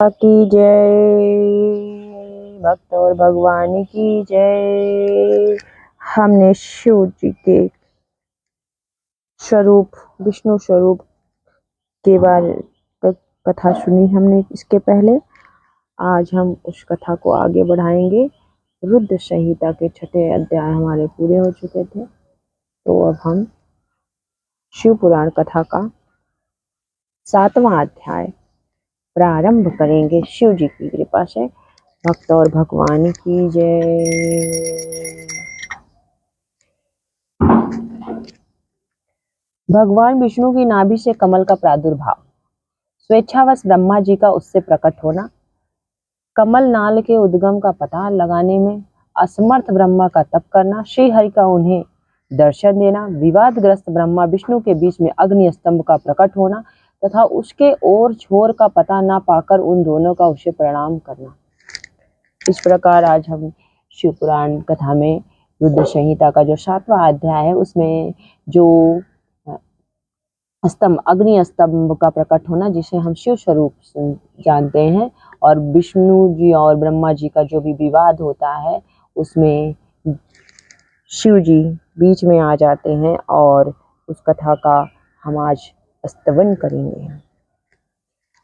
की जय, भक्त और भगवान की जय। हमने शिव जी के स्वरूप, विष्णु स्वरूप के बारे कथा सुनी हमने इसके पहले। आज हम उस कथा को आगे बढ़ाएंगे। रुद्र संहिता के 6ठे अध्याय हमारे पूरे हो चुके थे, तो अब हम शिव पुराण कथा का 7वां अध्याय प्रारंभ करेंगे शिव जी की कृपा से। भक्त और भगवान की जय। भगवान विष्णु की नाभि से कमल का प्रादुर्भाव, स्वेच्छावश ब्रह्मा जी का उससे प्रकट होना, कमल नाल के उद्गम का पता लगाने में असमर्थ ब्रह्मा का तप करना, श्री हरि का उन्हें दर्शन देना, विवादग्रस्त ब्रह्मा विष्णु के बीच में अग्नि स्तंभ का प्रकट होना तथा उसके ओर छोर का पता न पाकर उन दोनों का उसे प्रणाम करना। इस प्रकार आज हम शिव पुराण कथा में रुद्र संहिता का जो 7वां अध्याय है उसमें जो स्तंभ, अग्नि स्तंभ का प्रकट होना, जिसे हम शिव स्वरूप जानते हैं, और विष्णु जी और ब्रह्मा जी का जो भी विवाद होता है उसमें शिव जी बीच में आ जाते हैं और उस कथा का हम आज स्तवन करेंगे।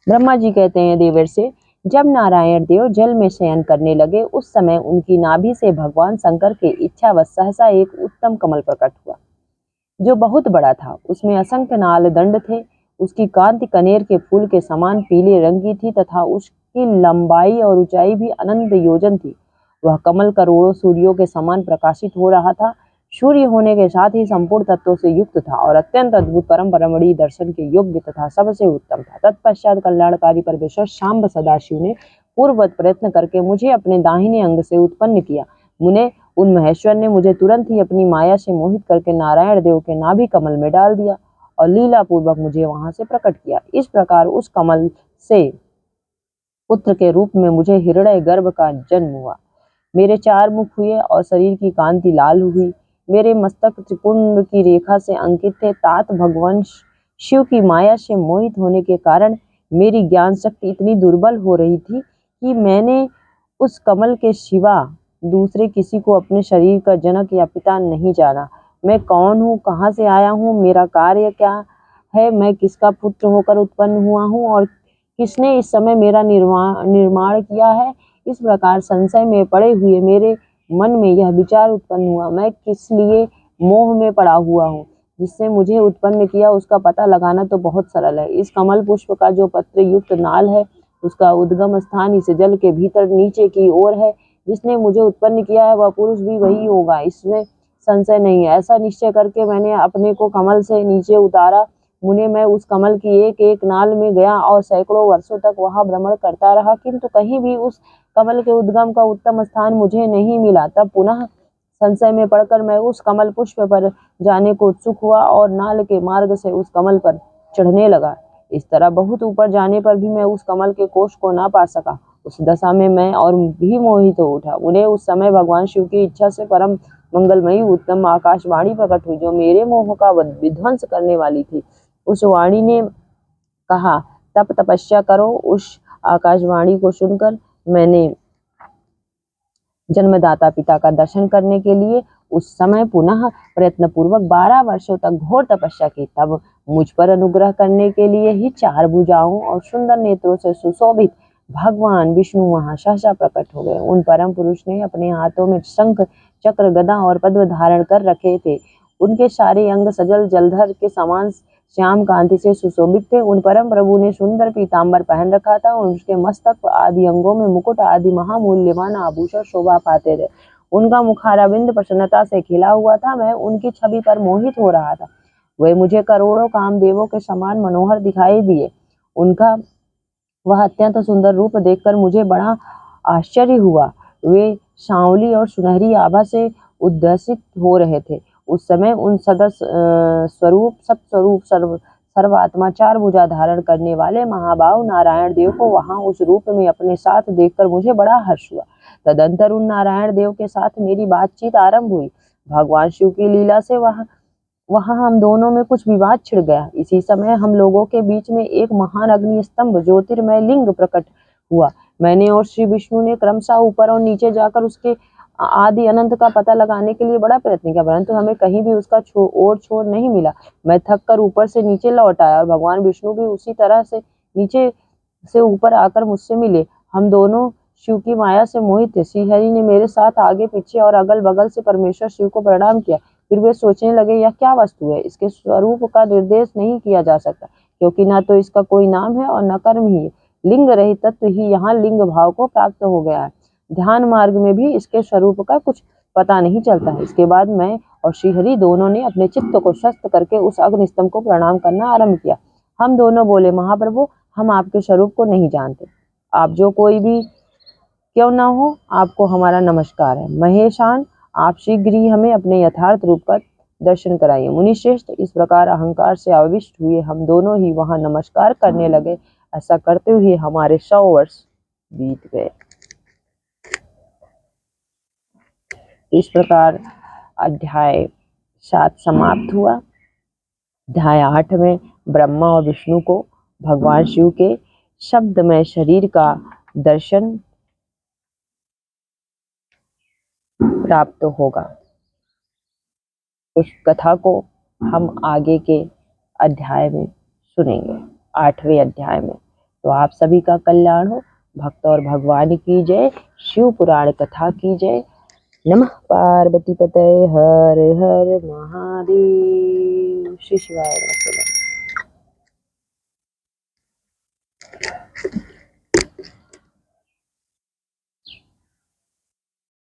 ब्रह्मा जी कहते हैं देवर से, जब नारायण देव जल में शयन करने लगे उस समय उनकी नाभि से भगवान शंकर के इच्छा व सहसा एक उत्तम कमल प्रकट हुआ, जो बहुत बड़ा था। उसमें असंख्य नाल दंड थे। उसकी कांति कनेर के फूल के समान पीले रंग की थी तथा उसकी लंबाई और ऊंचाई भी अनंत योजन थी। वह कमल करोड़ों सूर्यों के समान प्रकाशित हो रहा था। सूर्य होने के साथ ही संपूर्ण तत्वों से युक्त था और अत्यंत अद्भुत परम परमणि दर्शन के योग्य तथा सबसे उत्तम था। तत्पश्चात कल्याणकारी परमेश्वर शांब सदाशिव ने पूर्ववत प्रयत्न करके मुझे अपने दाहिने अंग से उत्पन्न किया। मुने उन महेश्वर ने मुझे तुरंत ही अपनी माया से मोहित करके नारायण देव के नाभि कमल में डाल दिया और लीला पूर्वक मुझे वहां से प्रकट किया। इस प्रकार उस कमल से पुत्र के रूप में मुझे हिरण्य गर्भ का जन्म हुआ। मेरे 4 मुख हुए और शरीर की कांति लाल हुई। मेरे मस्तक त्रिपुंड की रेखा से अंकित थे। तात भगवान शिव की माया से मोहित होने के कारण मेरी ज्ञान शक्ति इतनी दुर्बल हो रही थी कि मैंने उस कमल के सिवा दूसरे किसी को अपने शरीर का जनक या पिता नहीं जाना। मैं कौन हूँ, कहाँ से आया हूँ, मेरा कार्य क्या है, मैं किसका पुत्र होकर उत्पन्न हुआ हूँ और किसने इस समय मेरा निर्माण किया है। इस प्रकार संशय में पड़े हुए मेरे मन में यह विचार उत्पन्न हुआ, मैं किस लिए मोह में पड़ा हुआ हूँ। जिससे मुझे उत्पन्न किया उसका पता लगाना तो बहुत सरल है। इस कमल पुष्प का जो पत्र युक्त नाल है उसका उद्गम स्थान इस जल के भीतर नीचे की ओर है। जिसने मुझे उत्पन्न किया है वह पुरुष भी वही होगा, इसमें संशय नहीं है। ऐसा निश्चय करके मैंने अपने को कमल से नीचे उतारा। मुने मैं उस कमल की एक एक नाल में गया और सैकड़ों वर्षों तक वहां भ्रमण करता रहा, किंतु कहीं भी उस कमल के उद्गम का उत्तम स्थान मुझे नहीं मिला। तब पुनः संशय में पड़कर मैं उस कमल पुष्प पर जाने को उत्सुक हुआ और नाल के मार्ग से उस कमल पर चढ़ने लगा। इस तरह बहुत ऊपर जाने पर भी मैं उस कमल के कोष को ना पा सका। उस दशा में मैं और भी मोहित हो उठा। उन्हें उस समय भगवान शिव की इच्छा से परम मंगलमयी उत्तम आकाशवाणी प्रकट हुई, जो मेरे मोह का विध्वंस करने वाली थी। उस वाणी ने कहा, तप तपस्या करो। उस आकाशवाणी को सुनकर मैंने जन्मदाता पिता का दर्शन करने के लिए उस समय पुनः प्रयत्न पूर्वक 12 वर्षों तक घोर तपस्या की। तब मुझ पर अनुग्रह करने के लिए ही 4 भुजाओं और सुंदर नेत्रों से सुशोभित भगवान विष्णु वहां सहसा प्रकट हो गए। उन परम पुरुष ने अपने हाथों में शंख, चक्र, गदा और पद्म धारण कर रखे थे। उनके सारे अंग सजल जलधर के समान श्याम कांति से सुशोभित थे। उन परम प्रभु ने सुंदर पीताम्बर पहन रखा था। उनके मस्तक आदि अंगों में मुकुट आदि महामूल्यवान आभूषण शोभा पाते थे। उनका मुखारविंद प्रसन्नता से खिला हुआ था। मैं उनकी छवि पर मोहित हो रहा था। वे मुझे करोड़ों कामदेवों के समान मनोहर दिखाई दिए। उनका वह अत्यंत सुंदर रूप देखकर मुझे बड़ा आश्चर्य हुआ। वे सांवली और सुनहरी आभा से उद्दसित हो रहे थे। उस समय उन स्वरूप सत्स्वरूप सर्वात्मा 4 भुजा धारण करने वाले महाभाव नारायण देव को वहां उस रूप में अपने साथ देखकर मुझे बड़ा हर्ष हुआ। तदंतर उन नारायण देव के साथ मेरी बातचीत आरंभ हुई। भगवान शिव की लीला से वहां हम दोनों में कुछ विवाद छिड़ गया। इसी समय हम लोगों के बीच में एक महान अग्नि स्तंभ ज्योतिर्मय लिंग प्रकट हुआ। मैंने और श्री विष्णु ने क्रमशः ऊपर और नीचे जाकर उसके आदि अनंत का पता लगाने के लिए बड़ा प्रयत्न किया, परंतु हमें कहीं भी उसका छोर नहीं मिला। मैं थक कर ऊपर से नीचे लौट आया और भगवान विष्णु भी उसी तरह से नीचे से ऊपर आकर मुझसे मिले। हम दोनों शिव की माया से मोहित थे। श्रीहरि ने मेरे साथ आगे पीछे और अगल बगल से परमेश्वर शिव को प्रणाम किया। फिर वे सोचने लगे, यह क्या वस्तु है? इसके स्वरूप का निर्देश नहीं किया जा सकता, क्योंकि न तो इसका कोई नाम है और न कर्म ही है। लिंग रहित तत्व ही यहाँ लिंग भाव को प्राप्त हो गया है। ध्यान मार्ग में भी इसके स्वरूप का कुछ पता नहीं चलता है। इसके बाद मैं और श्रीहरि दोनों ने अपने चित्त को शस्त करके उस अग्निस्तंभ को प्रणाम करना आरंभ किया। हम दोनों बोले, महाप्रभु, हम आपके स्वरूप को नहीं जानते। आप जो कोई भी क्यों ना हो, आपको हमारा नमस्कार है। महेशान, आप शीघ्र ही हमें अपने यथार्थ रूप का दर्शन कराइए। मुनिश्रेष्ठ, इस प्रकार अहंकार से आविष्ट हुए हम दोनों ही वहां नमस्कार करने लगे। ऐसा करते हुए हमारे 100 वर्ष बीत गए। इस प्रकार अध्याय 7 समाप्त हुआ। अध्याय 8 में ब्रह्मा और विष्णु को भगवान शिव के शब्दमय शरीर का दर्शन प्राप्त होगा। उस कथा को हम आगे के अध्याय में सुनेंगे, 8वें अध्याय में। तो आप सभी का कल्याण हो। भक्त और भगवान की जय। शिव पुराण कथा की जय। नमः पार्वती पतये हर हर महादेव। श्री शिवाय नमः।